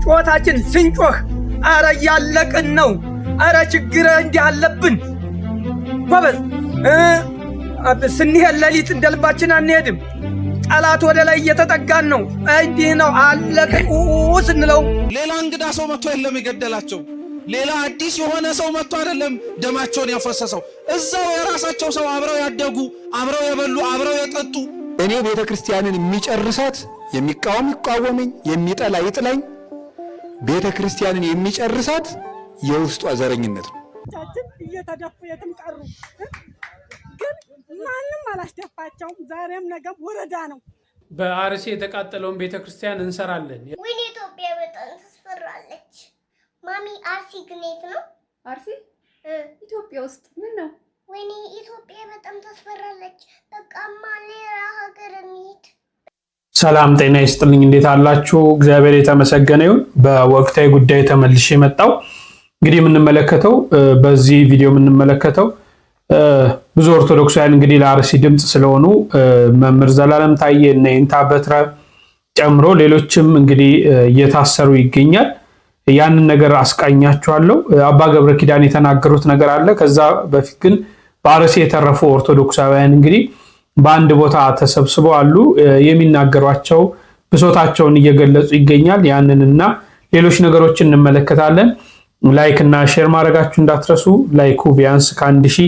ጩኸታችን ስንጮህ አረ ያለቅን ነው። አረ ችግር እንዲህ አለብን ጎበዝ። ስንሄድ ሌሊት እንደልባችን አንሄድም። ጠላት ወደ ላይ እየተጠጋን ነው። እንዲህ ነው አለቅን ስንለው ሌላ እንግዳ ሰው መጥቶ የለም የገደላቸው። ሌላ አዲስ የሆነ ሰው መጥቶ አይደለም ደማቸውን ያፈሰሰው። እዛው የራሳቸው ሰው አብረው ያደጉ፣ አብረው የበሉ፣ አብረው የጠጡ። እኔ ቤተክርስቲያንን የሚጨርሳት የሚቃወም ይቃወመኝ፣ የሚጠላ ይጥላኝ፣ ቤተክርስቲያንን የሚጨርሳት የውስጧ ዘረኝነት ነው። እየተደፉ የትም ቀሩ፣ ግን ማንም አላስደፋቸውም። ዛሬም ነገም ወረዳ ነው። በአርሲ የተቃጠለውን ቤተክርስቲያን እንሰራለን። ወይኔ ኢትዮጵያ በጣም ተስፈራለች። ማሚ አርሲ ግን የት ነው? አርሲ ኢትዮጵያ ውስጥ ምን ነው? ወይኔ ኢትዮጵያ በጣም ተስፈራለች። በቃማ ሌላ ሀገር እንሂድ። ሰላም ጤና ይስጥልኝ። እንዴት አላችሁ? እግዚአብሔር የተመሰገነ ይሁን። በወቅታዊ ጉዳይ ተመልሼ መጣሁ። እንግዲህ የምንመለከተው በዚህ ቪዲዮ የምንመለከተው ብዙ ኦርቶዶክሳውያን እንግዲህ ለአርሲ ድምጽ ስለሆኑ መምህር ዘላለም ታዬ እና ይንታ በትረ ጨምሮ ሌሎችም እንግዲህ እየታሰሩ ይገኛል። ያንን ነገር አስቃኛችኋለሁ። አባ ገብረ ኪዳን የተናገሩት ነገር አለ። ከዛ በፊት ግን በአርሲ የተረፉ ኦርቶዶክሳውያን እንግዲህ በአንድ ቦታ ተሰብስበው አሉ። የሚናገሯቸው ብሶታቸውን እየገለጹ ይገኛል። ያንንና ሌሎች ነገሮችን እንመለከታለን። ላይክ እና ሼር ማድረጋችሁ እንዳትረሱ። ላይኩ ቢያንስ ከ1000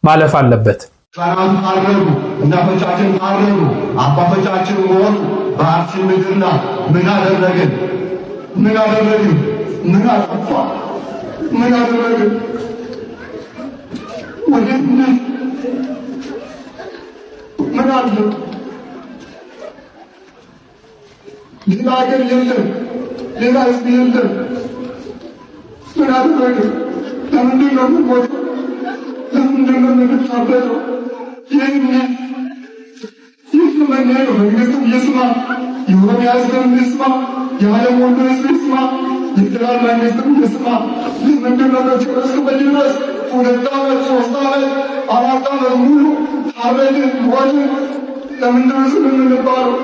ማለፍ አለበት። ጸናቱ ታረዱ፣ እናቶቻችን ታረዱ፣ አባቶቻችን ሞቱ። በአርሲ ምድርና ምን አደረግን? ምን አደረግን? ምን አጠፋ? ምን አደረግን? ወዴት ነን? ምን አለ? ሌላ ሀገር የለም፣ ሌላ ህዝብ የለም። ምን አደረግን? ለምንድን ነው የምንሞተው? ለምንድን ነው የምንታበተው? ይህንን መናየው መንግስትም ይስማ፣ የኦሮሚያ ህዝብም ይስማ፣ የዓለም ሁሉ ህዝብ ይስማ፣ የፌዴራል መንግስትም ይስማ። ለምንድን ነው እስከመቼ ድረስ 2 ዓመት 3 ዓመት 4 ዓመት ሙሉ ታረድን ሞትን? ለምንድን ነው ዝም የምንባለው?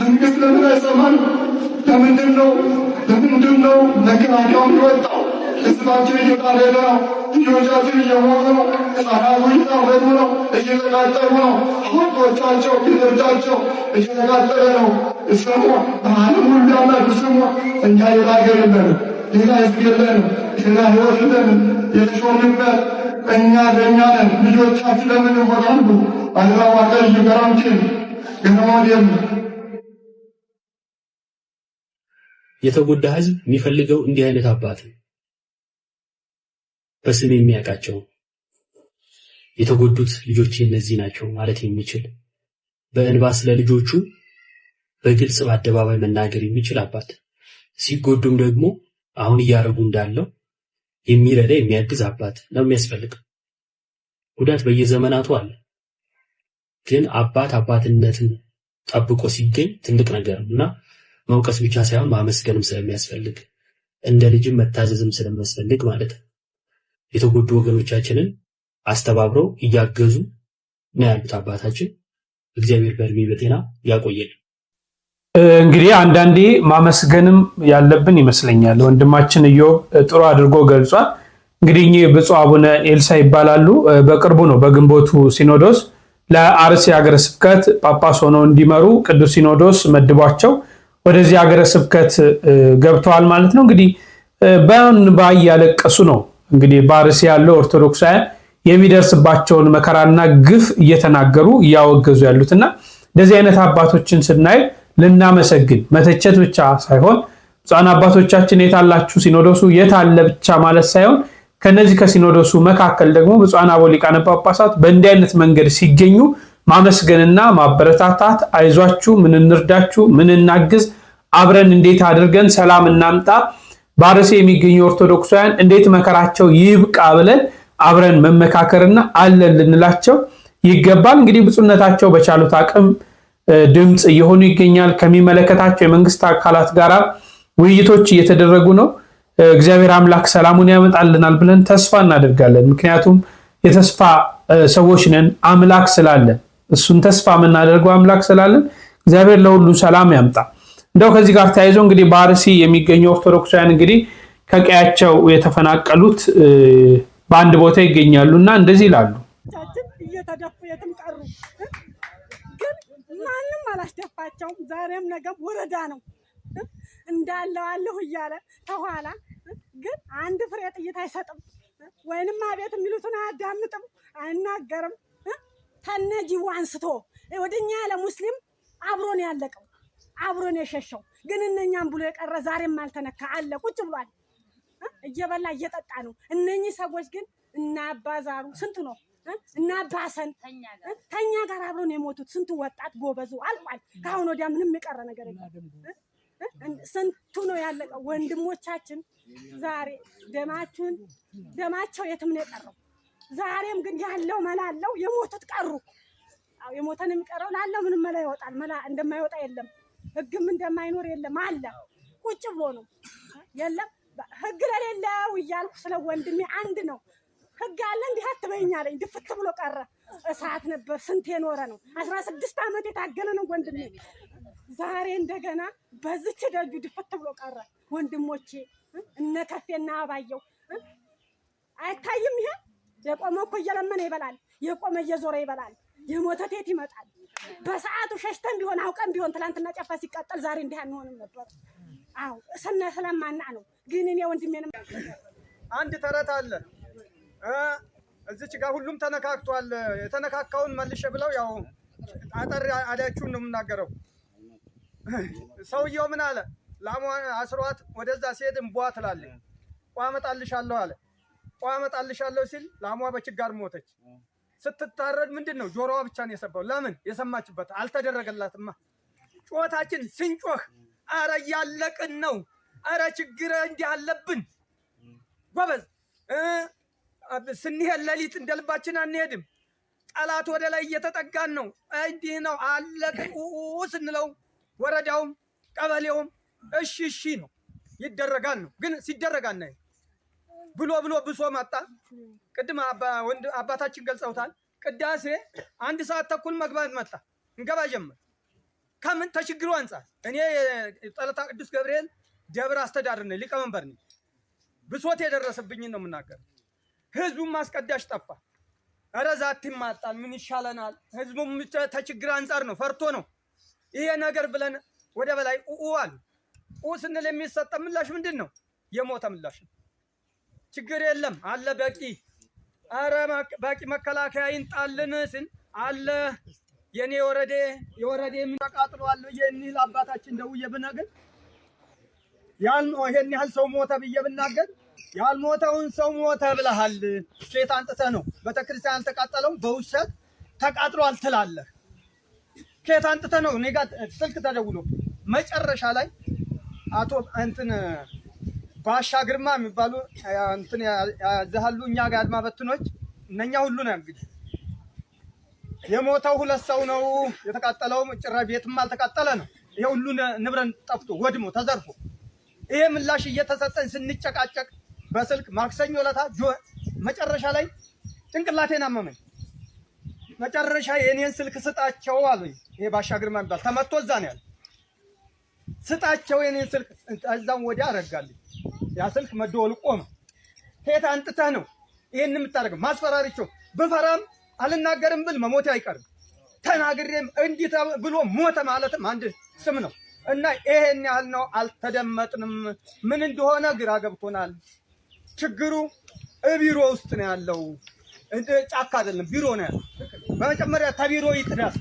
መንግስት ለምን አይሰማን? ለምንድን ነው መከላከያው የወጣው? ህዝባችን እየታረደ ነው። ልጆቻችን እየሞቱ ነው። ህፃናቱ እየታረዱ ነው፣ እየተቃጠሉ ነው። ሀብቶቻቸው ቤቶቻቸው እየተቃጠለ ነው። ስሙ፣ በዓለም ሁሉ ያላችሁ ስሙ። እኛ ሌላ ሀገር የለንም፣ ሌላ ህዝብ የለንም፣ ሌላ ህይወት የለንም። የተሾምንበት እኛ ለእኛ ነን። ልጆቻችን ለምን ይሞታሉ? አድራዋቀል ይገራምችን ገነሞዴም የተጎዳ ህዝብ የሚፈልገው እንዲህ አይነት አባት ነው። በስም የሚያውቃቸው የተጎዱት ልጆች እነዚህ ናቸው ማለት የሚችል በእንባ ስለ ልጆቹ በግልጽ በአደባባይ መናገር የሚችል አባት፣ ሲጎዱም ደግሞ አሁን እያረጉ እንዳለው የሚረዳ የሚያግዝ አባት ነው የሚያስፈልገው። ጉዳት በየዘመናቱ አለ፣ ግን አባትነትን ጠብቆ ሲገኝ ትልቅ ነገር ነውና መውቀስ ብቻ ሳይሆን ማመስገንም ስለሚያስፈልግ እንደ ልጅም መታዘዝም ስለሚያስፈልግ ማለት ነው። የተጎዱ ወገኖቻችንን አስተባብረው እያገዙ ነው ያሉት አባታችን። እግዚአብሔር በእድሜ በጤና ያቆየን። እንግዲህ አንዳንዴ ማመስገንም ያለብን ይመስለኛል። ወንድማችን ኢዮብ ጥሩ አድርጎ ገልጿል። እንግዲህ እኚህ ብፁዕ አቡነ ኤልሳ ይባላሉ። በቅርቡ ነው በግንቦቱ ሲኖዶስ ለአርሲ ሀገረ ስብከት ጳጳስ ሆነው እንዲመሩ ቅዱስ ሲኖዶስ መድቧቸው ወደዚህ ሀገረ ስብከት ገብተዋል ማለት ነው። እንግዲህ በእንባ እያለቀሱ ነው እንግዲህ በአርሲ ያለው ኦርቶዶክሳውያን የሚደርስባቸውን መከራና ግፍ እየተናገሩ እያወገዙ ያሉትና እንደዚህ አይነት አባቶችን ስናይ ልናመሰግን መተቸት ብቻ ሳይሆን ጻና አባቶቻችን የታላችሁ ሲኖዶሱ የታለ ብቻ ማለት ሳይሆን ከነዚህ ከሲኖዶሱ መካከል ደግሞ ብፁዓን አበው ሊቃነ ጳጳሳት በእንዲህ አይነት መንገድ ሲገኙ ማመስገንና ማበረታታት፣ አይዟችሁ፣ ምን እንርዳችሁ፣ ምን እናግዝ፣ አብረን እንዴት አድርገን ሰላም እናምጣ፣ በአርሲ የሚገኙ ኦርቶዶክሳውያን እንዴት መከራቸው ይብቃ ብለን አብረን መመካከርና አለን ልንላቸው ይገባል። እንግዲህ ብፁዕነታቸው በቻሉት አቅም ድምጽ እየሆኑ ይገኛል። ከሚመለከታቸው የመንግስት አካላት ጋር ውይይቶች እየተደረጉ ነው። እግዚአብሔር አምላክ ሰላሙን ያመጣልናል ብለን ተስፋ እናደርጋለን። ምክንያቱም የተስፋ ሰዎች ነን። አምላክ ስላለን እሱን ተስፋ የምናደርገው አምላክ ስላለን እግዚአብሔር ለሁሉ ሰላም ያምጣ። እንደው ከዚህ ጋር ተያይዞ እንግዲህ በአርሲ የሚገኙ ኦርቶዶክሳውያን እንግዲህ ከቀያቸው የተፈናቀሉት በአንድ ቦታ ይገኛሉና እንደዚህ ይላሉ። እየተደፉ የትም ቀሩ፣ ግን ማንም አላስደፋቸውም። ዛሬም ነገም ወረዳ ነው እንዳለው አለሁ እያለ ተኋላ ግን አንድ ፍሬ ጥይት አይሰጥም፣ ወይንም አቤት የሚሉትን አያዳምጥም፣ አይናገርም። ተነጂው አንስቶ ወደኛ ያለ ሙስሊም አብሮን ያለቀው አብሮን የሸሸው ግን እነኛም ብሎ የቀረ ዛሬም አልተነካ አለ ቁጭ ብሏል። እየበላ እየጠጣ ነው። እነኚህ ሰዎች ግን እና አባዛሩ ስንቱ ነው እና አባሰን ተኛ ጋር አብሮን የሞቱት ስንቱ ወጣት ጎበዙ አልቋል። ካሁን ወዲያ ምንም የቀረ ነገር የለም። ስንቱ ነው ያለቀው። ወንድሞቻችን ዛሬ ደማቸው የትም ነው የቀረው። ዛሬም ግን ያለው መላለው የሞቱት ቀሩ። አው የሞተን የሚቀረው ላለው ምንም መላ ይወጣል። መላ እንደማይወጣ የለም፣ ህግም እንደማይኖር የለም አለ ቁጭ ብሎ ነው የለም። ህግ ለሌለው እያልኩ ስለ ወንድሜ አንድ ነው ህግ አለ እንዲህ አትበይኛለኝ። ድፍት ብሎ ቀረ። እሳት ነበር ስንት የኖረ ነው። 16 ዓመት የታገለ ነው ወንድሜ። ዛሬ እንደገና በዝች ደጁ ድፍት ብሎ ቀረ። ወንድሞቼ እነ ከፌና አባየው አይታይም። ይሄ የቆመ እኮ እየለመነ ይበላል፣ የቆመ እየዞረ ይበላል። የሞተ ቴት ይመጣል። በሰዓቱ ሸሽተን ቢሆን አውቀን ቢሆን ትላንትና ጨፋ ሲቃጠል ዛሬ እንዲህ አንሆንም ነበር። አው ስለማና ነው። ግን እኔ ወንድሜንም አንድ ተረት አለ እዚች ጋር ሁሉም ተነካክቷል። የተነካካውን መልሼ ብለው ያው አጠር አዳችሁን ነው የምናገረው። ሰውየው ምን አለ? ላሟ አስሯት ወደዛ ሲሄድ እንቧ ትላለች። ቋ አመጣልሻለሁ አለ። ቋ አመጣልሻለሁ ሲል ላሟ በችጋር ሞተች። ስትታረድ ምንድነው ጆሮዋ ብቻ ነው የሰባው። ለምን? የሰማችበት አልተደረገላትማ። ጮታችን ስንጮህ አረ ያለቅን ነው፣ አረ ችግር እንዲህ አለብን ጎበዝ። ስንሄድ ሌሊት እንደልባችን አንሄድም። ጠላት ወደ ላይ እየተጠጋን ነው። እንዲህ ነው አለቅን ስንለው ወረዳውም ቀበሌውም እሺ እሺ ነው ይደረጋል ነው። ግን ሲደረጋል ነው ብሎ ብሶ መጣ። ቅድም አባታችን ገልጸውታል። ቅዳሴ 1 ሰዓት ተኩል መግባት መጣ። እንገባ ጀመር። ከምን ተችግሩ አንፃር እኔ ጠለታ ቅዱስ ገብርኤል ደብር አስተዳደር ነኝ፣ ሊቀመንበር ነኝ። ብሶት የደረሰብኝ ነው የምናገር። ህዝቡም ማስቀዳሽ ጠፋ። ኧረ ዛት ይማጣል ምን ይሻለናል? ህዝቡም ተችግር አንፃር ነው ፈርቶ ነው ይሄ ነገር ብለን ወደ በላይ አሉ። ስንል የሚሰጠ ምላሽ ምንድን ነው? የሞተ ምላሽ ነው። ችግር የለም አለ በቂ። አረ በቂ መከላከያ ይንጣልን ስን አለ የኔ የወረዴ ምን ተቃጥሏል የሚል አባታችን ደውዬ ብነግር ይሄን ያህል ሰው ሞተ ብዬ ብናገር ያልሞተውን ሰው ሞተ ብለሃል። ሴት አንጥተህ ነው ቤተክርስቲያን ተቃጠለው በውሸት ተቃጥሏል ትላለህ። ኬት አንጥተህ ነው? እኔ ጋር ስልክ ተደውሎ መጨረሻ ላይ አቶ ባሻ ግርማ የሚባሉ ያዘሃሉ እኛ ጋር አድማ በትኖች እነኛ ሁሉ ነው እንግዲህ የሞተው 2 ሰው ነው። የተቃጠለው ጭራ ቤትም አልተቃጠለ ነው። ይሄ ሁሉ ንብረት ጠፍቶ ወድሞ ተዘርፎ ይሄ ምላሽ እየተሰጠን ስንጨቃጨቅ በስልክ ማክሰኞ ለታ መጨረሻ ላይ ጭንቅላቴን አመመኝ። መጨረሻ የኔን ስልክ ስጣቸው አሉኝ። ይሄ ባሻ ግርማ የሚባል ተመቶ እዛ ነው ያለ። ስጣቸው የኔን ስልክ እዛም ወዲያ አረጋልኝ። ያ ስልክ መደወል ቆመ። ከየት አንጥተህ ነው ይሄን የምታደርገው? ማስፈራሪቸው ብፈራም አልናገርም ብል መሞቴ አይቀርም። ተናግሬም እንዲህ ብሎ ሞተ ማለትም አንድ ስም ነው እና ይሄን ያህል ነው። አልተደመጥንም። ምን እንደሆነ ግራ ገብቶናል። ችግሩ ቢሮ ውስጥ ነው ያለው፣ ጫካ አይደለም ቢሮ ነው ያለው። በመጀመሪያ ተቢሮ ይጥዳስ።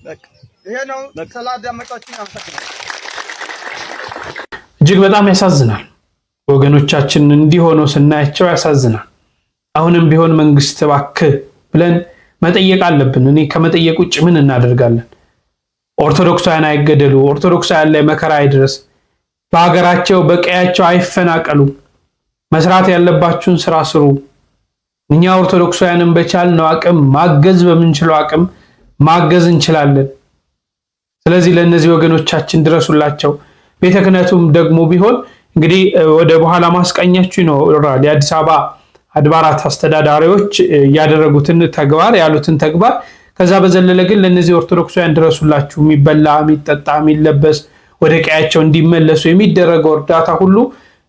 በቃ ይሄ ነው። ስላዳመጣችሁኝ አመሰግናለሁ። እጅግ በጣም ያሳዝናል። ወገኖቻችን እንዲህ ሆነው ስናያቸው ያሳዝናል። አሁንም ቢሆን መንግስት እባክህ ብለን መጠየቅ አለብን። እኔ ከመጠየቅ ውጭ ምን እናደርጋለን? ኦርቶዶክሳውያን አይገደሉ፣ ኦርቶዶክሳውያን ላይ መከራ አይድረስ፣ በሀገራቸው በቀያቸው አይፈናቀሉ፣ መስራት ያለባችሁን ስራ ስሩ። እኛ ኦርቶዶክሳውያንን በቻልነው አቅም ማገዝ በምንችለው አቅም ማገዝ እንችላለን። ስለዚህ ለእነዚህ ወገኖቻችን ድረሱላቸው። ቤተ ክህነቱም ደግሞ ቢሆን እንግዲህ ወደ በኋላ ማስቀኛችሁ ይኖራል። የአዲስ አበባ አድባራት አስተዳዳሪዎች ያደረጉትን ተግባር ያሉትን ተግባር። ከዛ በዘለለ ግን ለነዚህ ኦርቶዶክሳውያን ድረሱላችሁ። የሚበላ የሚጠጣ የሚለበስ ወደ ቀያቸው እንዲመለሱ የሚደረገው እርዳታ ሁሉ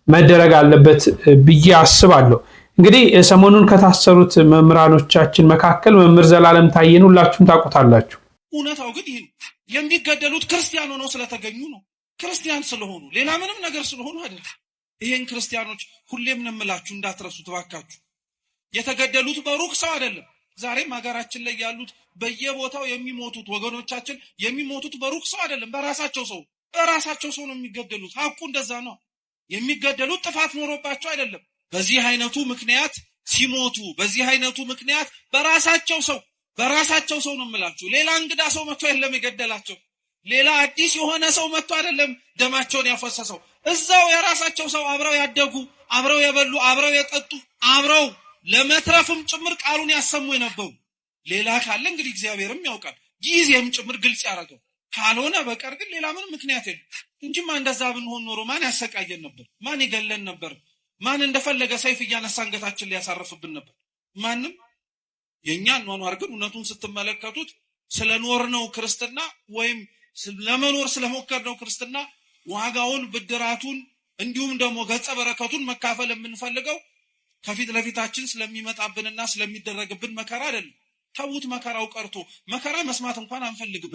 መደረግ አለበት ብዬ አስባለሁ። እንግዲህ ሰሞኑን ከታሰሩት መምህራኖቻችን መካከል መምህር ዘላለም ታየን ሁላችሁም ታውቁታላችሁ። እውነታው ግን ይሄ የሚገደሉት ክርስቲያን ሆነው ስለተገኙ ነው። ክርስቲያን ስለሆኑ ሌላ ምንም ነገር ስለሆኑ አይደለም። ይሄን ክርስቲያኖች ሁሌም ነው የምላችሁ እንዳትረሱ ተባካችሁ። የተገደሉት በሩቅ ሰው አይደለም። ዛሬም ሀገራችን ላይ ያሉት በየቦታው የሚሞቱት ወገኖቻችን የሚሞቱት በሩቅ ሰው አይደለም፣ በራሳቸው ሰው ነው የሚገደሉት። ሀቁ እንደዛ ነው። የሚገደሉት ጥፋት ኖሮባቸው አይደለም። በዚህ አይነቱ ምክንያት ሲሞቱ በዚህ አይነቱ ምክንያት በራሳቸው ሰው ነው የምላችሁ። ሌላ እንግዳ ሰው መጥቶ የለም የገደላቸው። ሌላ አዲስ የሆነ ሰው መጥቶ አይደለም ደማቸውን ያፈሰሰው። እዛው የራሳቸው ሰው አብረው ያደጉ፣ አብረው የበሉ፣ አብረው የጠጡ፣ አብረው ለመትረፍም ጭምር ቃሉን ያሰሙ የነበሩ። ሌላ ካለ እንግዲህ እግዚአብሔርም ያውቃል፣ ጊዜም ጭምር ግልጽ ያደረገው። ካልሆነ በቀር ግን ሌላ ምንም ምክንያት የለም እንጂማ እንደዛ ብንሆን ኖሮ ማን ያሰቃየን ነበር? ማን ይገለን ነበር? ማን እንደፈለገ ሰይፍ እያነሳ አንገታችን ሊያሳርፍብን ነበር? ማንም። የኛን ኗኗር ግን እውነቱን ስትመለከቱት ስለኖርነው ክርስትና ወይም ለመኖር ስለሞከርነው ክርስትና ዋጋውን ብድራቱን እንዲሁም ደግሞ ገጸ በረከቱን መካፈል የምንፈልገው ከፊት ለፊታችን ስለሚመጣብንና ስለሚደረግብን መከራ አይደለም። ተውት፣ መከራው ቀርቶ መከራ መስማት እንኳን አንፈልግም።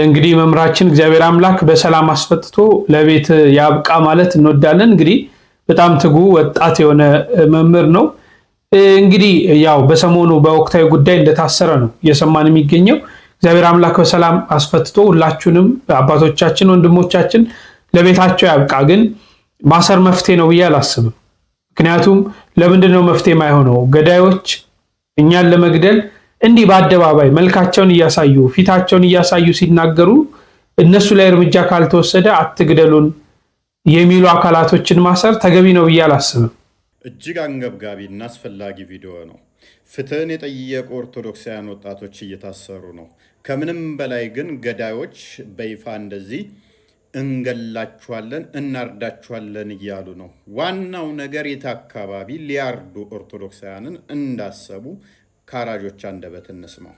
እንግዲህ መምህራችን እግዚአብሔር አምላክ በሰላም አስፈትቶ ለቤት ያብቃ ማለት እንወዳለን። እንግዲህ በጣም ትጉ ወጣት የሆነ መምህር ነው። እንግዲህ ያው በሰሞኑ በወቅታዊ ጉዳይ እንደታሰረ ነው እየሰማን የሚገኘው። እግዚአብሔር አምላክ በሰላም አስፈትቶ ሁላችሁንም አባቶቻችን ወንድሞቻችን ለቤታቸው ያብቃ። ግን ማሰር መፍትሄ ነው ብዬ አላስብም። ምክንያቱም ለምንድን ነው መፍትሄ የማይሆነው? ገዳዮች እኛን ለመግደል እንዲህ በአደባባይ መልካቸውን እያሳዩ ፊታቸውን እያሳዩ ሲናገሩ እነሱ ላይ እርምጃ ካልተወሰደ አትግደሉን የሚሉ አካላቶችን ማሰር ተገቢ ነው ብዬ አላስብም። እጅግ አንገብጋቢ እና አስፈላጊ ቪዲዮ ነው። ፍትህን የጠየቁ ኦርቶዶክሳውያን ወጣቶች እየታሰሩ ነው። ከምንም በላይ ግን ገዳዮች በይፋ እንደዚህ እንገላችኋለን እናርዳችኋለን እያሉ ነው። ዋናው ነገር የት አካባቢ ሊያርዱ ኦርቶዶክሳውያንን እንዳሰቡ ካራጆች አንደበት እንስማው።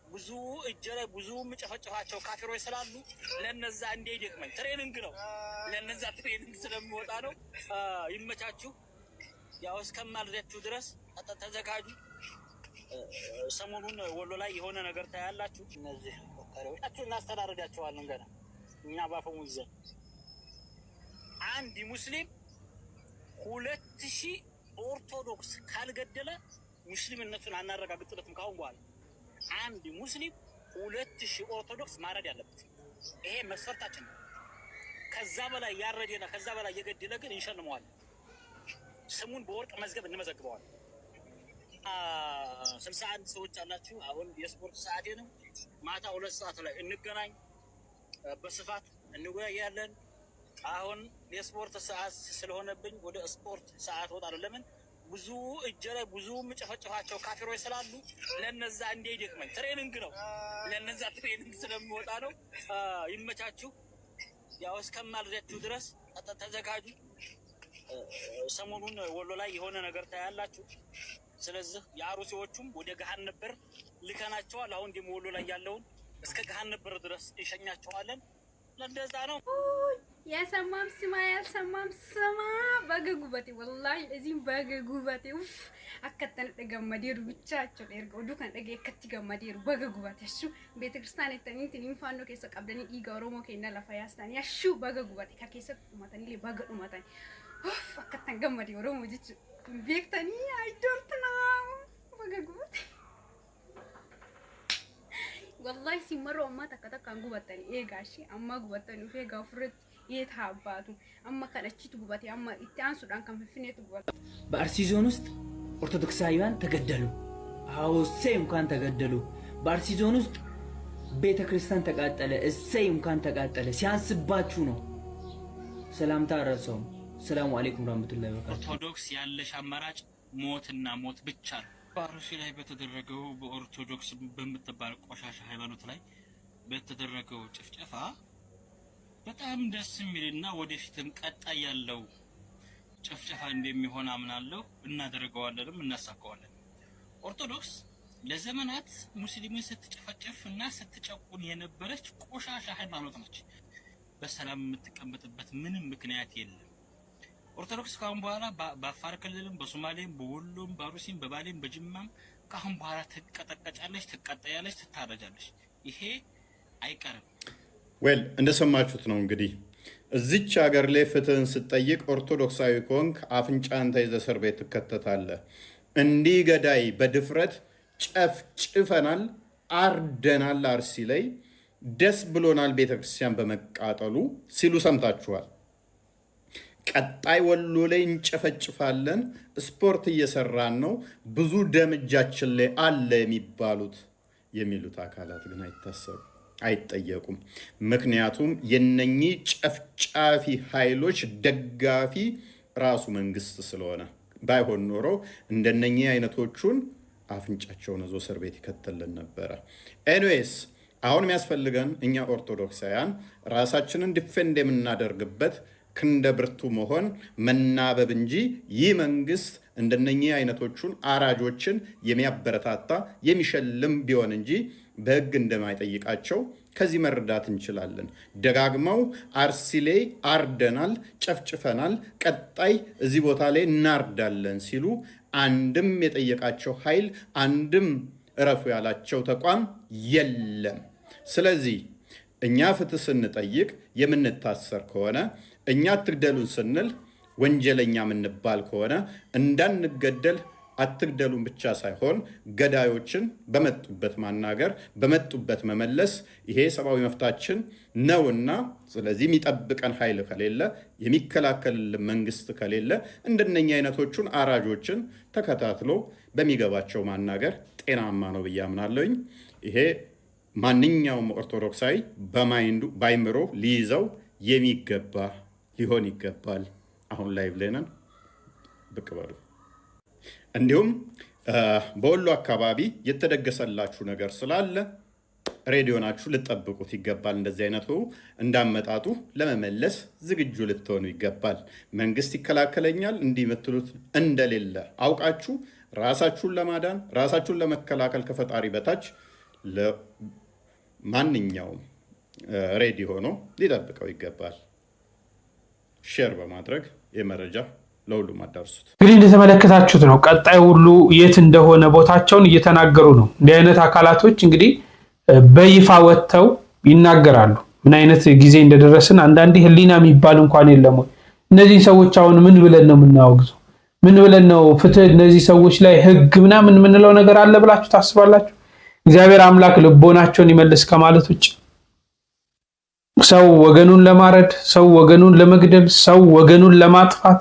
ብዙ እጀ ላይ ብዙ ምጨፈጨፋቸው ካፊሮች ስላሉ ለነዛ እንደ ይደክመኝ ትሬኒንግ ነው። ለነዛ ትሬኒንግ ስለሚወጣ ነው። ይመቻችሁ። ያው እስከማልደችሁ ድረስ ተዘጋጁ። ሰሞኑን ወሎ ላይ የሆነ ነገር ታያላችሁ። እነዚህ ወካሪዎች እናስተዳርጋቸዋለን ገና እኛ ባፈሙ ይዘን አንድ ሙስሊም 2000 ኦርቶዶክስ ካልገደለ ሙስሊምነቱን አናረጋግጥለትም። ካሁን በኋላ አንድ ሙስሊም 2000 ኦርቶዶክስ ማረድ ያለበት ይሄ መስፈርታችን ነው። ከዛ በላይ ያረደና ከዛ በላይ የገደለ ግን እንሸልመዋለን። ስሙን በወርቅ መዝገብ እንመዘግበዋለን። 61 ሰዎች አላችሁ። አሁን የስፖርት ሰዓቴ ነው። ማታ 2 ሰዓት ላይ እንገናኝ፣ በስፋት እንወያያለን። አሁን የስፖርት ሰዓት ስለሆነብኝ ወደ ስፖርት ሰዓት ወጣለሁ። ለምን ብዙ እጀ ላይ ብዙ ምጨፈጨፋቸው ካፊሮች ስላሉ ለነዛ እንደ ይደክመኝ ትሬኒንግ ነው። ለነዛ ትሬኒንግ ስለሚወጣ ነው። ይመቻችሁ። ያው እስከማልደችሁ ድረስ ተዘጋጁ። ሰሞኑን ወሎ ላይ የሆነ ነገር ታያላችሁ። ስለዚህ የአሩሲዎቹም ወደ ገሃነም በር ልከናቸዋል። አሁን ደግሞ ወሎ ላይ ያለውን እስከ ገሃነም በር ድረስ እንሸኛቸዋለን። ለእንደዛ ነው። የሰማም ስማ ያልሰማም ስማ በገጉበቴ ወላሂ እዚህም በገጉበቴ ኡፍ አከተን ደገመዴሩ ብቻቸው ደርገው ዱካን ደገ ከቲ ገመዴሩ በገጉበቴ እሱ ቤተክርስቲያን የተኒን ኢንፋኖ ከሰ ቀብደኒ ዲጋ ኦሮሞ ከና ለፋያስታን ያሹ በገጉበቴ ከከሰ ማተኒ ለበገዱ ማተኒ ኡፍ አከተን ገመዴ ኦሮሞ ጅች ቤክተኒ አይዶርትና በገጉበቴ والله ሲመሩ አማ ተከተካን ጉበተኒ ኤጋሺ አማ ጉበተኒ ፌጋ ፍርት የታባቱ አማ ከለቺቱ ጉበቴ አማ ኢታንሱዳን ከንፍፍኔቱ ጉበቴ በአርሲ ዞን ውስጥ ኦርቶዶክሳውያን ተገደሉ። አዎ እሰይ እንኳን ተገደሉ። በአርሲ ዞን ውስጥ ቤተክርስቲያን ተቃጠለ። እሰይ እንኳን ተቃጠለ። ሲያንስባችሁ ነው። ሰላምታ አረሰው። ሰላም አለይኩም ወራህመቱላሂ ወበረካቱ። ኦርቶዶክስ ያለሽ አማራጭ ሞትና ሞት ብቻ ነው። በአርሲ ላይ በተደረገው በኦርቶዶክስ በምትባል ቆሻሻ ሃይማኖት ላይ በተደረገው ጭፍጨፋ በጣም ደስ የሚልና ወደፊትም ቀጣይ ያለው ጭፍጨፋ እንደሚሆን አምናለሁ። እናደርገዋለንም እናሳካዋለን። ኦርቶዶክስ ለዘመናት ሙስሊምን ስትጨፈጨፍ እና ስትጨቁን የነበረች ቆሻሻ ሃይማኖት ነች። በሰላም የምትቀመጥበት ምንም ምክንያት የለም። ኦርቶዶክስ ካሁን በኋላ በአፋር ክልልም በሶማሌም በወሎም በአሩሲም በባሌም በጅማም ካሁን በኋላ ትቀጠቀጫለች፣ ትቀጠያለች፣ ትታረጃለች። ይሄ አይቀርም። ዌል እንደሰማችሁት ነው እንግዲህ እዚች ሀገር ላይ ፍትህን ስትጠይቅ ኦርቶዶክሳዊ ከሆንክ አፍንጫን ተይዘህ እስር ቤት ትከተታለህ። እንዲህ ገዳይ በድፍረት ጨፍጭፈናል፣ አርደናል፣ አርሲ ላይ ደስ ብሎናል ቤተክርስቲያን በመቃጠሉ ሲሉ ሰምታችኋል። ቀጣይ ወሎ ላይ እንጨፈጭፋለን፣ ስፖርት እየሰራን ነው፣ ብዙ ደም እጃችን ላይ አለ የሚሉት አካላት ግን አይጠየቁም። ምክንያቱም የነኚህ ጨፍጫፊ ኃይሎች ደጋፊ ራሱ መንግስት ስለሆነ፣ ባይሆን ኖሮ እንደነኚህ አይነቶቹን አፍንጫቸውን ይዞ እስር ቤት ይከተልን ነበረ። ኤኒዌይስ አሁን የሚያስፈልገን እኛ ኦርቶዶክሳውያን ራሳችንን ዲፌንድ የምናደርግበት ክንደ ብርቱ መሆን መናበብ እንጂ ይህ መንግስት እንደነኚህ አይነቶቹን አራጆችን የሚያበረታታ የሚሸልም ቢሆን እንጂ በህግ እንደማይጠይቃቸው ከዚህ መረዳት እንችላለን። ደጋግመው አርሲ ላይ አርደናል፣ ጨፍጭፈናል፣ ቀጣይ እዚህ ቦታ ላይ እናርዳለን ሲሉ አንድም የጠየቃቸው ኃይል አንድም እረፉ ያላቸው ተቋም የለም። ስለዚህ እኛ ፍትህ ስንጠይቅ የምንታሰር ከሆነ እኛ አትግደሉን ስንል ወንጀለኛ የምንባል ከሆነ እንዳንገደል አትግደሉን ብቻ ሳይሆን ገዳዮችን በመጡበት ማናገር፣ በመጡበት መመለስ ይሄ ሰብአዊ መብታችን ነውና፣ ስለዚህ የሚጠብቀን ኃይል ከሌለ፣ የሚከላከልልን መንግስት ከሌለ እንደነኛ አይነቶቹን አራጆችን ተከታትሎ በሚገባቸው ማናገር ጤናማ ነው ብዬ አምናለሁኝ። ይሄ ማንኛውም ኦርቶዶክሳዊ በአይምሮ ሊይዘው የሚገባ ሊሆን ይገባል። አሁን ላይ ብለናል ብቅ በሉ። እንዲሁም በወሎ አካባቢ የተደገሰላችሁ ነገር ስላለ ሬዲዮናችሁ ልትጠብቁት ይገባል። እንደዚህ አይነቱ እንዳመጣጡ ለመመለስ ዝግጁ ልትሆኑ ይገባል። መንግስት ይከላከለኛል እንዲህ የምትሉት እንደሌለ አውቃችሁ ራሳችሁን ለማዳን ራሳችሁን ለመከላከል ከፈጣሪ በታች ለማንኛውም ሬዲዮ ሆኖ ሊጠብቀው ይገባል። ሼር በማድረግ የመረጃ ለሁሉም አዳርሱት። እንግዲህ እንደተመለከታችሁት ነው። ቀጣይ ሁሉ የት እንደሆነ ቦታቸውን እየተናገሩ ነው። እንዲህ አይነት አካላቶች እንግዲህ በይፋ ወጥተው ይናገራሉ። ምን አይነት ጊዜ እንደደረስን አንዳንዴ ህሊና የሚባል እንኳን የለም። እነዚህ ሰዎች አሁን ምን ብለን ነው የምናወግዘው? ምን ብለን ነው ፍትህ እነዚህ ሰዎች ላይ ህግ ምናምን የምንለው ነገር አለ ብላችሁ ታስባላችሁ? እግዚአብሔር አምላክ ልቦናቸውን ይመልስ ከማለት ውጭ ሰው ወገኑን ለማረድ፣ ሰው ወገኑን ለመግደል፣ ሰው ወገኑን ለማጥፋት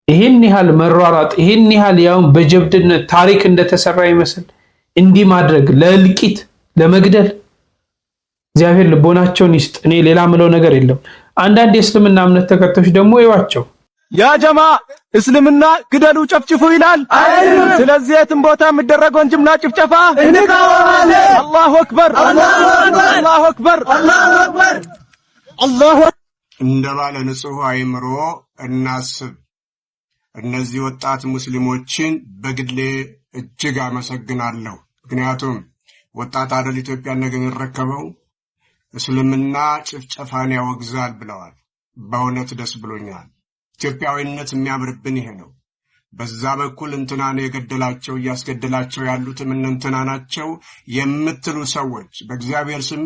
ይሄን ያህል መሯሯጥ፣ ይሄን ያህል ያው በጀብድነት ታሪክ እንደተሰራ ይመስል እንዲህ ማድረግ፣ ለእልቂት ለመግደል እግዚአብሔር ልቦናቸውን ይስጥ። እኔ ሌላ ምለው ነገር የለም። አንዳንድ የእስልምና እምነት ተከታዮች ደግሞ ይዋቸው ያ ጀማ እስልምና ግደሉ ጨፍጭፉ ይላል። ስለዚህ የትም ቦታ የሚደረገውን ጅምላ ጭፍጨፋ እንቃወማለን። አላሁ አክበር፣ አላሁ አክበር፣ አላሁ እንደ ባለ ንጹህ አይምሮ እናስብ። እነዚህ ወጣት ሙስሊሞችን በግሌ እጅግ አመሰግናለሁ። ምክንያቱም ወጣት አደል ኢትዮጵያን ነገ የሚረከበው እስልምና ጭፍጨፋን ያወግዛል ብለዋል። በእውነት ደስ ብሎኛል። ኢትዮጵያዊነት የሚያምርብን ይሄ ነው። በዛ በኩል እንትናን የገደላቸው እያስገደላቸው ያሉትም እንትና ናቸው የምትሉ ሰዎች በእግዚአብሔር ስም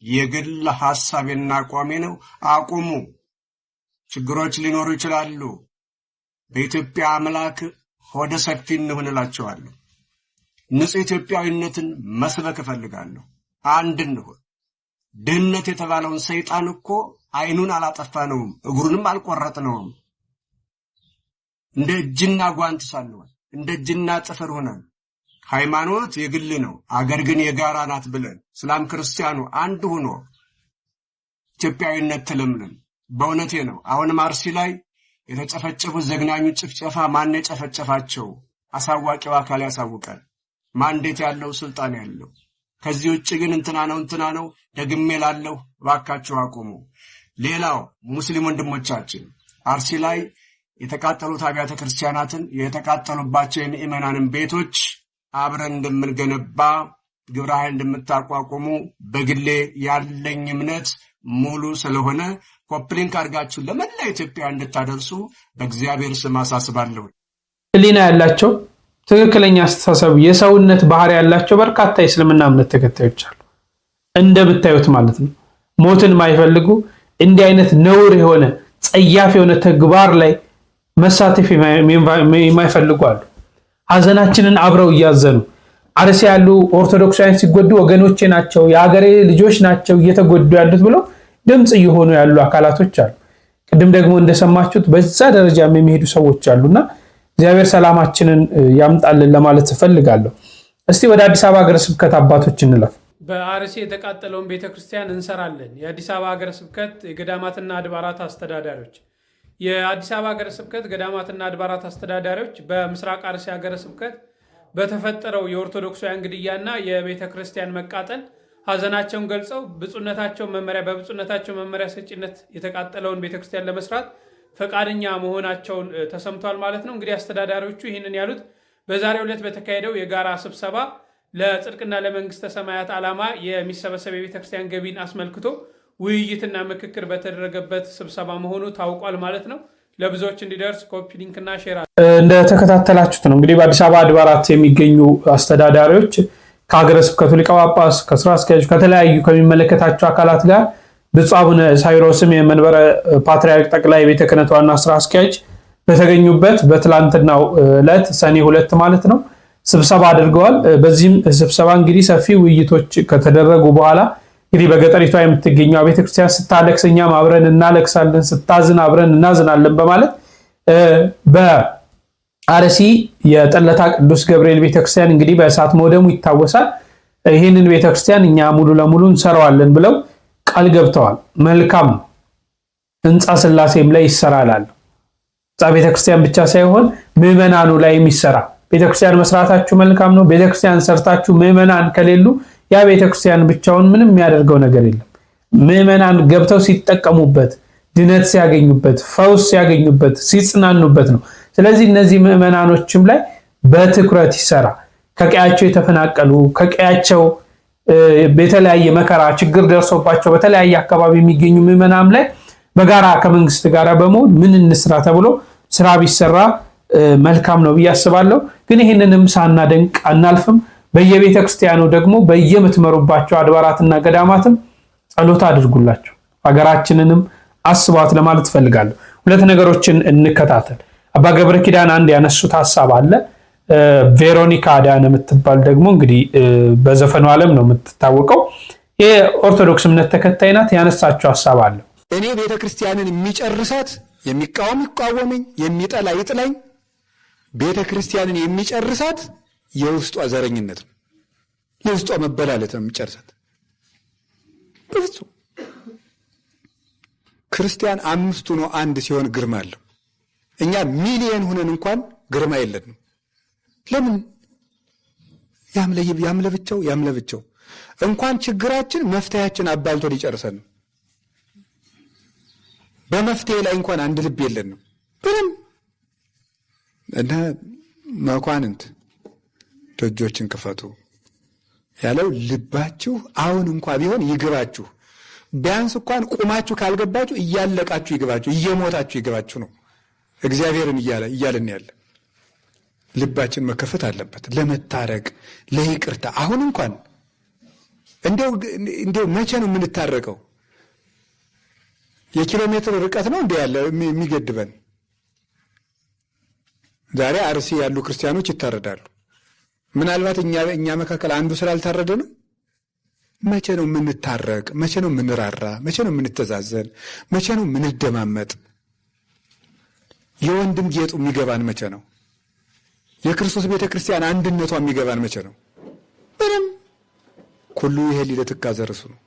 የግል ሐሳቤና አቋሜ ነው፣ አቁሙ። ችግሮች ሊኖሩ ይችላሉ። በኢትዮጵያ አምላክ ሆደ ሰፊ እንሆንላቸዋለሁ። ንጹህ ኢትዮጵያዊነትን መስበክ እፈልጋለሁ። አንድ እንሆን። ድህነት የተባለውን ሰይጣን እኮ አይኑን አላጠፋነውም፣ እግሩንም አልቆረጥነውም። እንደ እጅና ጓንት ሳንሆን እንደ እጅና ጥፍር ሆነን ሃይማኖት የግል ነው፣ አገር ግን የጋራ ናት ብለን እስላም ክርስቲያኑ አንድ ሆኖ ኢትዮጵያዊነት ተለምነን በእውነቴ ነው። አሁንም አርሲ ላይ የተጨፈጨፉት ዘግናኙ ጭፍጨፋ ማን የጨፈጨፋቸው? አሳዋቂው አካል ያሳውቃል። ማንዴት ያለው ስልጣን ያለው። ከዚህ ውጭ ግን እንትና ነው ደግሜ ላለው ባካችሁ አቁሙ። ሌላው ሙስሊም ወንድሞቻችን አርሲ ላይ የተቃጠሉት አብያተ ክርስቲያናትን የተቃጠሉባቸው የምእመናንን ቤቶች አብረን እንደምንገነባ ግብረ ኃይል እንደምታቋቁሙ በግሌ ያለኝ እምነት ሙሉ ስለሆነ ኮፕሊንክ አድርጋችሁ ለመላ ኢትዮጵያ እንድታደርሱ በእግዚአብሔር ስም አሳስባለሁ። ህሊና ያላቸው ትክክለኛ አስተሳሰብ የሰውነት ባህሪ ያላቸው በርካታ የእስልምና እምነት ተከታዮች አሉ። እንደምታዩት ማለት ነው። ሞትን ማይፈልጉ እንዲህ አይነት ነውር የሆነ ጸያፍ የሆነ ተግባር ላይ መሳተፍ የማይፈልጉ አሉ። ሀዘናችንን አብረው እያዘኑ አርሲ ያሉ ኦርቶዶክሳውያን ሲጎዱ ወገኖቼ ናቸው፣ የሀገሬ ልጆች ናቸው እየተጎዱ ያሉት ብለው ድምጽ እየሆኑ ያሉ አካላቶች አሉ። ቅድም ደግሞ እንደሰማችሁት በዛ ደረጃም የሚሄዱ ሰዎች አሉና እግዚአብሔር ሰላማችንን ያምጣልን ለማለት እፈልጋለሁ። እስቲ ወደ አዲስ አበባ ሀገረ ስብከት አባቶች እንለፍ። በአርሲ የተቃጠለውን ቤተክርስቲያን እንሰራለን። የአዲስ አበባ ሀገረ ስብከት የገዳማትና አድባራት አስተዳዳሪዎች የአዲስ አበባ ሀገረ ስብከት ገዳማትና አድባራት አስተዳዳሪዎች በምስራቅ አርሲ ሀገረ ስብከት በተፈጠረው የኦርቶዶክሳውያን ግድያና የቤተ ክርስቲያን መቃጠል ሀዘናቸውን ገልጸው በብፁዕነታቸው መመሪያ ሰጪነት የተቃጠለውን ቤተክርስቲያን ለመስራት ፈቃደኛ መሆናቸውን ተሰምቷል ማለት ነው። እንግዲህ አስተዳዳሪዎቹ ይህንን ያሉት በዛሬው ዕለት በተካሄደው የጋራ ስብሰባ ለጽድቅና ለመንግስተ ሰማያት ዓላማ የሚሰበሰብ የቤተክርስቲያን ገቢን አስመልክቶ ውይይትና ምክክር በተደረገበት ስብሰባ መሆኑ ታውቋል ማለት ነው። ለብዙዎች እንዲደርስ ኮፒ ሊንክና ሼር እንደተከታተላችሁት ነው። እንግዲህ በአዲስ አበባ አድባራት የሚገኙ አስተዳዳሪዎች ከሀገረ ስብከቱ ሊቀ ጳጳስ፣ ከስራ አስኪያጅ፣ ከተለያዩ ከሚመለከታቸው አካላት ጋር ብፁዕ አቡነ ሳይሮስም የመንበረ ፓትርያርክ ጠቅላይ ቤተ ክህነት ዋና ስራ አስኪያጅ በተገኙበት በትላንትናው ዕለት ሰኔ 2 ማለት ነው ስብሰባ አድርገዋል። በዚህም ስብሰባ እንግዲህ ሰፊ ውይይቶች ከተደረጉ በኋላ እንግዲህ በገጠሪቷ የምትገኘው ቤተክርስቲያን ስታለቅስ እኛም አብረን እናለቅሳለን፣ ስታዝን አብረን እናዝናለን በማለት በአርሲ የጠለታ ቅዱስ ገብርኤል ቤተክርስቲያን እንግዲህ በእሳት መውደሙ ይታወሳል። ይህንን ቤተክርስቲያን እኛ ሙሉ ለሙሉ እንሰራዋለን ብለው ቃል ገብተዋል። መልካም ህንፃ ስላሴም ላይ ይሰራላል። ህንፃ ቤተክርስቲያን ብቻ ሳይሆን ምዕመናኑ ላይ የሚሰራ ቤተክርስቲያን መስራታችሁ መልካም ነው። ቤተክርስቲያን ሰርታችሁ ምዕመናን ከሌሉ ያ ቤተክርስቲያን ብቻውን ምንም የሚያደርገው ነገር የለም። ምዕመናን ገብተው ሲጠቀሙበት፣ ድነት ሲያገኙበት፣ ፈውስ ሲያገኙበት፣ ሲጽናኑበት ነው። ስለዚህ እነዚህ ምዕመናኖችም ላይ በትኩረት ይሰራ። ከቀያቸው የተፈናቀሉ ከቀያቸው በተለያየ መከራ ችግር ደርሶባቸው በተለያየ አካባቢ የሚገኙ ምዕመናን ላይ በጋራ ከመንግስት ጋር በመሆን ምን እንስራ ተብሎ ስራ ቢሰራ መልካም ነው ብዬ አስባለሁ። ግን ይህንንም ሳናደንቅ አናልፍም። በየቤተ ክርስቲያኑ ደግሞ በየምትመሩባቸው አድባራትና ገዳማትም ጸሎት አድርጉላቸው፣ ሀገራችንንም አስቧት ለማለት ፈልጋለሁ። ሁለት ነገሮችን እንከታተል። አባ ገብረ ኪዳን አንድ ያነሱት ሐሳብ አለ። ቬሮኒካ አዳነ የምትባል ደግሞ እንግዲህ በዘፈኑ ዓለም ነው የምትታወቀው፣ የኦርቶዶክስ እምነት ተከታይ ናት። ያነሳቸው ሐሳብ አለ። እኔ ቤተ ክርስቲያንን የሚጨርሳት የሚቃወም ይቃወመኝ፣ የሚጠላ ይጥላኝ፣ ቤተ ክርስቲያንን የሚጨርሳት የውስጧ ዘረኝነት ነው፣ የውስጧ መበላለት ነው የሚጨርሳት። በፍጹም ክርስቲያን 5 ሆኖ አንድ ሲሆን ግርማ አለው። እኛ ሚሊየን ሆነን እንኳን ግርማ የለንም። ለምን? ያምለብቻው እንኳን ችግራችን መፍትሄያችን አባልቶ ሊጨርሰን ነው። በመፍትሄ ላይ እንኳን አንድ ልብ የለንም። ምንም እና መኳንንት ደጆችን ክፈቱ ያለው ልባችሁ አሁን እንኳን ቢሆን ይግባችሁ። ቢያንስ እንኳን ቁማችሁ ካልገባችሁ እያለቃችሁ ይግባችሁ፣ እየሞታችሁ ይግባችሁ ነው እግዚአብሔርን እያለን ያለ። ልባችን መከፈት አለበት ለመታረቅ ለይቅርታ። አሁን እንኳን እንደው መቼ ነው የምንታረቀው? የኪሎ ሜትር ርቀት ነው እንደ ያለ የሚገድበን። ዛሬ አርሲ ያሉ ክርስቲያኖች ይታረዳሉ። ምናልባት እኛ መካከል አንዱ ስላልታረደ ነው። መቼ ነው የምንታረቅ? መቼ ነው የምንራራ? መቼ ነው የምንተዛዘን? መቼ ነው የምንደማመጥ? የወንድም ጌጡ የሚገባን መቼ ነው? የክርስቶስ ቤተክርስቲያን አንድነቷ የሚገባን መቼ ነው? ምንም። ኩሉ ይሄ ሊለትካ ዘርሱ ነው።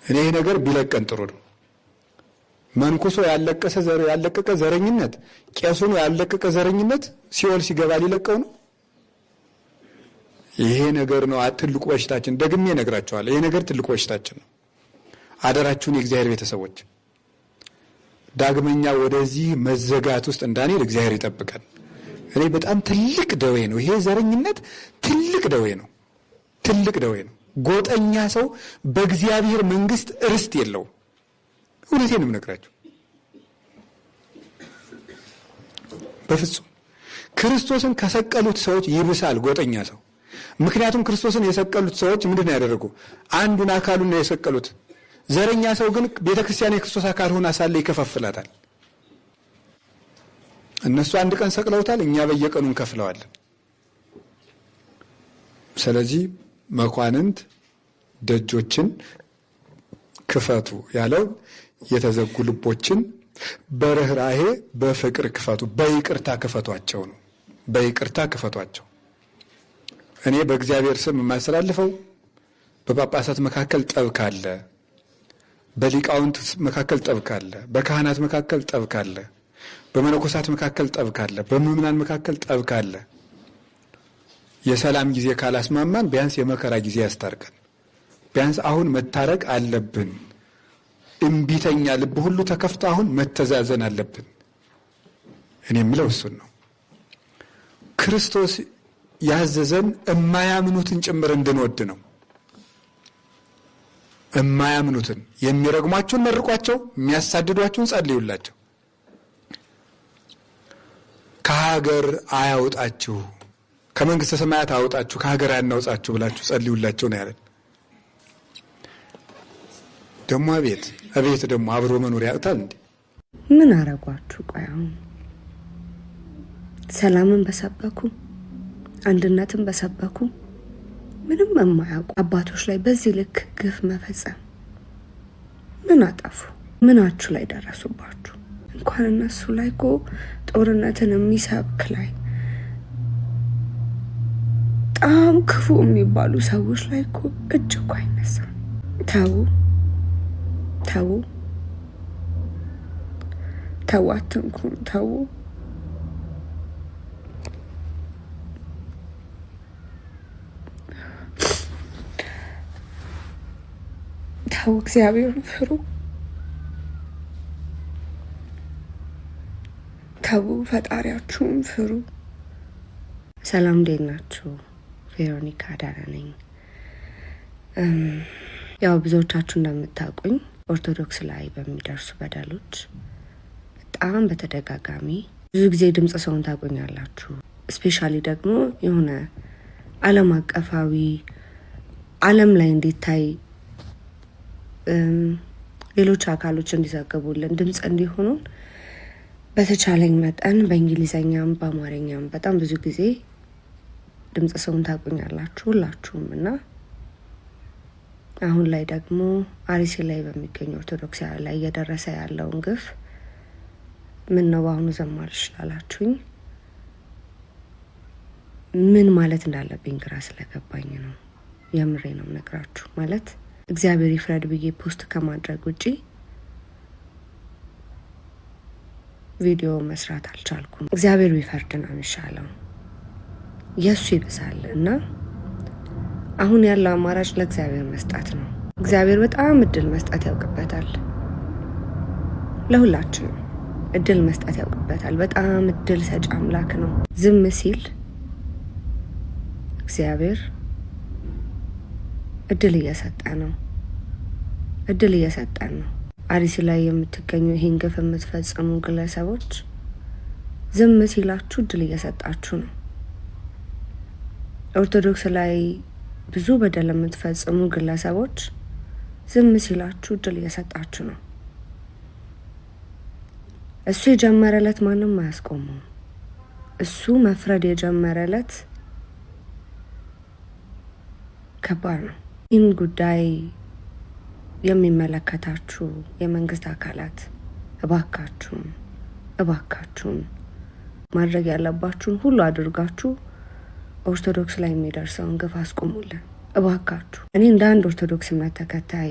እኔ ይሄ ነገር ቢለቀን ጥሩ ነው። መንኩሶ ያለቀቀ ዘረኝነት፣ ቄሱ ነው ያለቀቀ ዘረኝነት ሲኦል ሲገባ ሊለቀው ነው። ይሄ ነገር ነው ትልቁ በሽታችን። ደግሜ እነግራቸዋለሁ፣ ይሄ ነገር ትልቁ በሽታችን ነው። አደራችሁን የእግዚአብሔር ቤተሰቦች፣ ዳግመኛ ወደዚህ መዘጋት ውስጥ እንዳንሄድ እግዚአብሔር ይጠብቀን። እኔ በጣም ትልቅ ደዌ ነው ይሄ ዘረኝነት፣ ትልቅ ደዌ ነው፣ ትልቅ ደዌ ነው። ጎጠኛ ሰው በእግዚአብሔር መንግስት ርስት የለውም። እውነቴን ነው የምነግራችሁ። በፍጹም ክርስቶስን ከሰቀሉት ሰዎች ይብሳል ጎጠኛ ሰው። ምክንያቱም ክርስቶስን የሰቀሉት ሰዎች ምንድነው ያደረጉ? አንዱን አካሉን ነው የሰቀሉት። ዘረኛ ሰው ግን ቤተክርስቲያን የክርስቶስ አካል ሆና ሳለ ይከፋፍላታል። እነሱ አንድ ቀን ሰቅለውታል፣ እኛ በየቀኑ እንከፍለዋለን። ስለዚህ መኳንንት ደጆችን ክፈቱ ያለው የተዘጉ ልቦችን በርህራሄ በፍቅር ክፈቱ፣ በይቅርታ ክፈቷቸው ነው። በይቅርታ ክፈቷቸው። እኔ በእግዚአብሔር ስም የማስተላልፈው በጳጳሳት መካከል ጠብ ካለ፣ በሊቃውንት መካከል ጠብ ካለ፣ በካህናት መካከል ጠብ ካለ፣ በመነኮሳት መካከል ጠብ ካለ፣ በምዕመናን መካከል ጠብ ካለ የሰላም ጊዜ ካላስማማን ቢያንስ የመከራ ጊዜ ያስታርቀን። ቢያንስ አሁን መታረቅ አለብን። እምቢተኛ ልብ ሁሉ ተከፍቶ አሁን መተዛዘን አለብን። እኔ የምለው እሱን ነው። ክርስቶስ ያዘዘን የማያምኑትን ጭምር እንድንወድ ነው። የማያምኑትን የሚረግሟችሁን መርቋቸው፣ የሚያሳድዷችሁን ጸልዩላቸው። ከሀገር አያውጣችሁ፣ ከመንግስተ ሰማያት አያውጣችሁ፣ ከሀገር አያናውጣችሁ ብላችሁ ጸልዩላቸው ነው ያለን። ደግሞ አቤት ደግሞ አብሮ መኖር ያቅታል እንዴ? ምን አረጓችሁ? ቆይ አሁን ሰላምን በሰበኩ አንድነትን በሰበኩ ምንም የማያውቁ አባቶች ላይ በዚህ ልክ ግፍ መፈጸም ምን አጠፉ? ምናችሁ ላይ ደረሱባችሁ? እንኳን እነሱ ላይ እኮ ጦርነትን የሚሰብክ ላይ በጣም ክፉ የሚባሉ ሰዎች ላይ እኮ እጅ እኮ አይነሳም። ተው አትንኩን፣ ተው። እግዚአብሔርን ፍሩ። ተው ፈጣሪያችሁን ፍሩ። ሰላም፣ እንዴት ናችሁ? ቬሮኒካ ዳና ነኝ። ያው ብዙዎቻችሁ እንደምታውቁኝ ኦርቶዶክስ ላይ በሚደርሱ በደሎች በጣም በተደጋጋሚ ብዙ ጊዜ ድምጽ ሰውን ታቆኛላችሁ። ስፔሻሊ ደግሞ የሆነ ዓለም አቀፋዊ ዓለም ላይ እንዲታይ ሌሎች አካሎች እንዲዘግቡልን ድምጽ እንዲሆኑን በተቻለኝ መጠን በእንግሊዘኛም በአማርኛም በጣም ብዙ ጊዜ ድምጽ ሰውን ታቆኛላችሁ ሁላችሁም። እና አሁን ላይ ደግሞ አርሲ ላይ በሚገኙ ኦርቶዶክስ ላይ እየደረሰ ያለውን ግፍ ምን ነው በአሁኑ ዘማር ይችላላችሁኝ ምን ማለት እንዳለብኝ ግራ ስለገባኝ ነው። የምሬ ነው ነግራችሁ። ማለት እግዚአብሔር ይፍረድ ብዬ ፖስት ከማድረግ ውጪ ቪዲዮ መስራት አልቻልኩም። እግዚአብሔር ቢፈርድ ነው የሚሻለው፣ የሱ ይብሳል። እና አሁን ያለው አማራጭ ለእግዚአብሔር መስጠት ነው። እግዚአብሔር በጣም እድል መስጠት ያውቅበታል። ለሁላችንም እድል መስጠት ያውቅበታል። በጣም እድል ሰጪ አምላክ ነው። ዝም ሲል እግዚአብሔር እድል እየሰጠን ነው። አርሲ ላይ የምትገኙ ይሄን ግፍ የምትፈጽሙ ግለሰቦች ዝም ሲላችሁ እድል እየሰጣችሁ ነው። ኦርቶዶክስ ላይ ብዙ በደል የምትፈጽሙ ግለሰቦች ዝም ሲላችሁ እድል እየሰጣችሁ ነው። እሱ የጀመረለት ማንም አያስቆመው። እሱ መፍረድ የጀመረለት ከባድ ነው። ይህን ጉዳይ የሚመለከታችሁ የመንግስት አካላት እባካችሁን ማድረግ ያለባችሁን ሁሉ አድርጋችሁ ኦርቶዶክስ ላይ የሚደርሰውን ግፍ አስቆሙልን እባካችሁ። እኔ እንደ አንድ ኦርቶዶክስ እምነት ተከታይ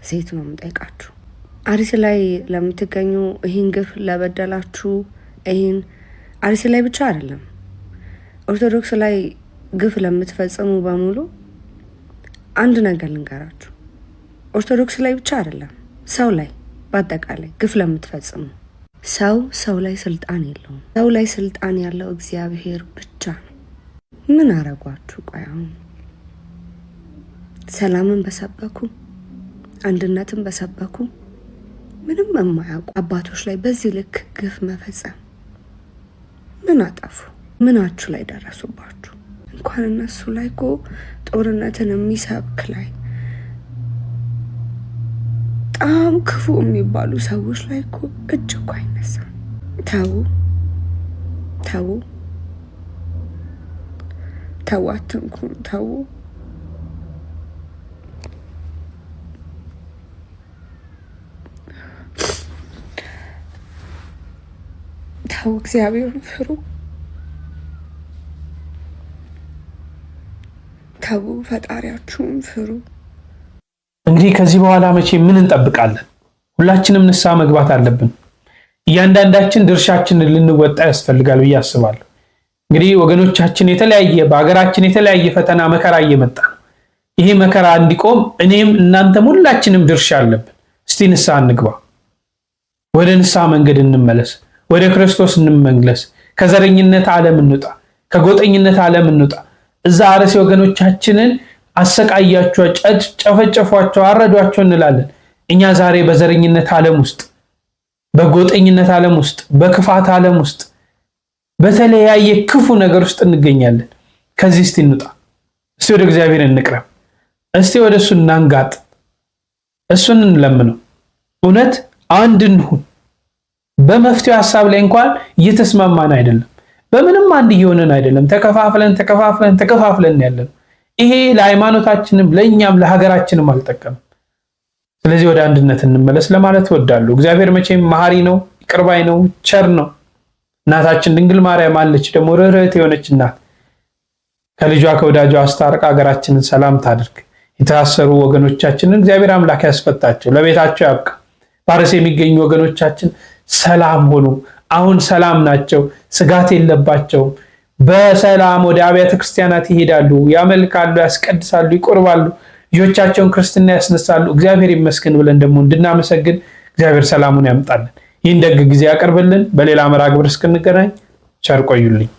ሴት ነው የምጠይቃችሁ። አርሲ ላይ ለምትገኙ ይህን ግፍ ለበደላችሁ፣ ይህን አርሲ ላይ ብቻ አይደለም ኦርቶዶክስ ላይ ግፍ ለምትፈጽሙ በሙሉ አንድ ነገር ልንገራችሁ። ኦርቶዶክስ ላይ ብቻ አይደለም ሰው ላይ በአጠቃላይ ግፍ ለምትፈጽሙ ሰው ላይ ስልጣን የለውም። ሰው ላይ ስልጣን ያለው እግዚአብሔር ብቻ ነው። ምን አረጓችሁ? ቆይ አሁን ሰላምን በሰበኩ አንድነትን በሰበኩ ምንም የማያውቁ አባቶች ላይ በዚህ ልክ ግፍ መፈጸም ምን አጠፉ? ምናችሁ ላይ ደረሱባችሁ? እንኳን እነሱ ላይ እኮ ጦርነትን የሚሰብክ ላይ በጣም ክፉ የሚባሉ ሰዎች ላይ እኮ እጅ እኮ አይነሳም። ተው ተው ተው፣ አትንኩን፣ ተው። ተው፣ እግዚአብሔርን ፍሩ። ተው፣ ፈጣሪያችሁን ፍሩ። እንግዲህ ከዚህ በኋላ መቼ ምን እንጠብቃለን? ሁላችንም ንስሐ መግባት አለብን። እያንዳንዳችን ድርሻችንን ልንወጣ ያስፈልጋል ብዬ አስባለሁ። እንግዲህ ወገኖቻችን በሀገራችን የተለያየ ፈተና መከራ እየመጣ ነው። ይሄ መከራ እንዲቆም እኔም እናንተም ሁላችንም ድርሻ አለብን። እስቲ ንስሐ እንግባ፣ ወደ ንስሐ መንገድ እንመለስ፣ ወደ ክርስቶስ እንመለስ። ከዘረኝነት ዓለም እንውጣ፣ ከጎጠኝነት ዓለም እንውጣ። እዛ አርሲ ወገኖቻችንን አሰቃያቸው፣ ጨፈጨፏቸው፣ አረዷቸው እንላለን። እኛ ዛሬ በዘረኝነት ዓለም ውስጥ፣ በጎጠኝነት ዓለም ውስጥ፣ በክፋት ዓለም ውስጥ፣ በተለያየ ክፉ ነገር ውስጥ እንገኛለን። ከዚህ እስቲ እንውጣ። እስቲ ወደ እግዚአብሔር እንቅረብ። እስቲ ወደ እሱ እናንጋጥ፣ እሱን እንለምነው። እውነት አንድ እንሁን። በመፍትሄ ሐሳብ ላይ እንኳን እየተስማማን አይደለም። በምንም አንድ እየሆነን አይደለም። ተከፋፍለን ያለን። ይሄ ለሃይማኖታችንም ለእኛም ለሀገራችንም አልጠቀምም። ስለዚህ ወደ አንድነት እንመለስ ለማለት እወዳለሁ። እግዚአብሔር መቼም መሐሪ ነው፣ ይቅር ባይ ነው፣ ቸር ነው። እናታችን ድንግል ማርያም አለች ደግሞ ርኅርኅት የሆነች እናት። ከልጇ ከወዳጇ አስታርቃ ሀገራችንን ሰላም ታድርግ። የታሰሩ ወገኖቻችንን እግዚአብሔር አምላክ ያስፈታቸው፣ ለቤታቸው ያብቃ። በአርሲ የሚገኙ ወገኖቻችን ሰላም ሆኑ። አሁን ሰላም ናቸው፣ ስጋት የለባቸውም። በሰላም ወደ አብያተ ክርስቲያናት ይሄዳሉ፣ ያመልካሉ፣ ያስቀድሳሉ፣ ይቆርባሉ፣ ልጆቻቸውን ክርስትና ያስነሳሉ። እግዚአብሔር ይመስገን ብለን ደግሞ እንድናመሰግን እግዚአብሔር ሰላሙን ያምጣልን። ይህን ደግ ጊዜ ያቀርብልን። በሌላ መርሃ ግብር እስክንገናኝ ቸር ቆዩልኝ።